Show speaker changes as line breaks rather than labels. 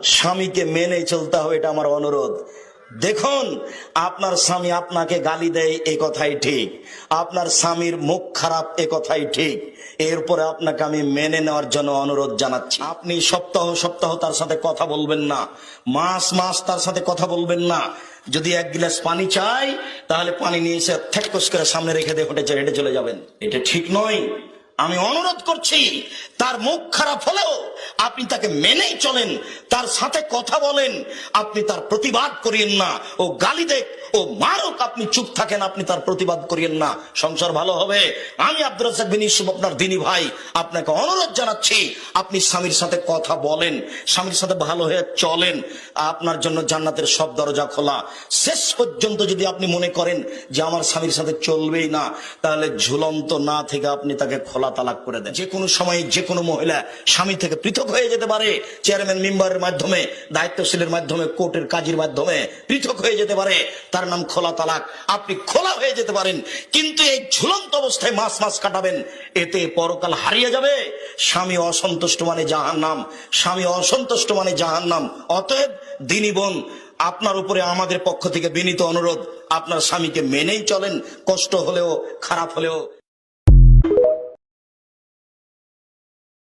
স্বামীকে মেনে চলতে হবে, এটা আমার অনুরোধ। দেখুন, আপনার স্বামী আপনাকে গালি দেয় এ কথাই ঠিক, আপনার স্বামীর মুখ খারাপ এ কথাই ঠিক, এরপরে আপনাকে আমি মেনে নেওয়ার জন্য অনুরোধ জানাচ্ছি। আপনি সপ্তাহ সপ্তাহ তার সাথে কথা বলবেন না, মাস মাস তার সাথে কথা বলবেন না। যদি এক গ্লাস পানি চাই, তাহলে পানি নিয়ে এসে ঠেকস করে সামনে রেখে দিয়ে হেঁটে চলে যাবেন, এটা ঠিক নয়। আমি অনুরোধ করছি, তার মুখ খারাপ হলেও আপনি তাকে মেনেই চলেন, তার সাথে কথা বলেন, আপনি তার প্রতিবাদ করিয়েন না। ও গালি দেখ, ও মারুক, আপনি চুপ থাকেন, আপনি তার প্রতিবাদ করিয়েন না। সংসার ভালো হবে। আমি আব্দুর রাজ্জাক বিন ইউসুফ, আপনার দিনী ভাই, আপনাকে অনুরোধ জানাচ্ছি, আপনি স্বামীর সাথে কথা বলেন, স্বামীর সাথে ভালো হয়ে চলেন, আপনার জন্য জান্নাতের সব দরজা খোলা। শেষ পর্যন্ত যদি আপনি মনে করেন যে আমার স্বামীর সাথে চলবেই না, তাহলে ঝুলন্ত না থেকে আপনি তাকে খোলা তালাক করে দেন। যে কোনো সময় যে কোনো মহিলা স্বামী থেকে পৃথক হয়ে যেতে পারে, চেয়ারম্যান মেম্বারের মাধ্যমে, দায়িত্বশীলের মাধ্যমে, কোর্টের কাজীর মাধ্যমে পৃথক হয়ে যেতে পারে, তার নাম খোলা তালাক। আপনি খোলা হয়ে যেতে পারেন, কিন্তু এই ঝুলন্ত অবস্থায় মাস মাস কাটাবেন, এতে পরকাল হারিয়ে যাবে। স্বামী অসন্তুষ্ট মানে জাহান্নাম, স্বামী অসন্তুষ্ট মানে জাহান্নাম। অতএব দিনী বোন, আপনার উপরে আমাদের পক্ষ থেকে বিনীত অনুরোধ, আপনার স্বামীকে মেনেই চলেন, কষ্ট হলেও খারাপ হলেও।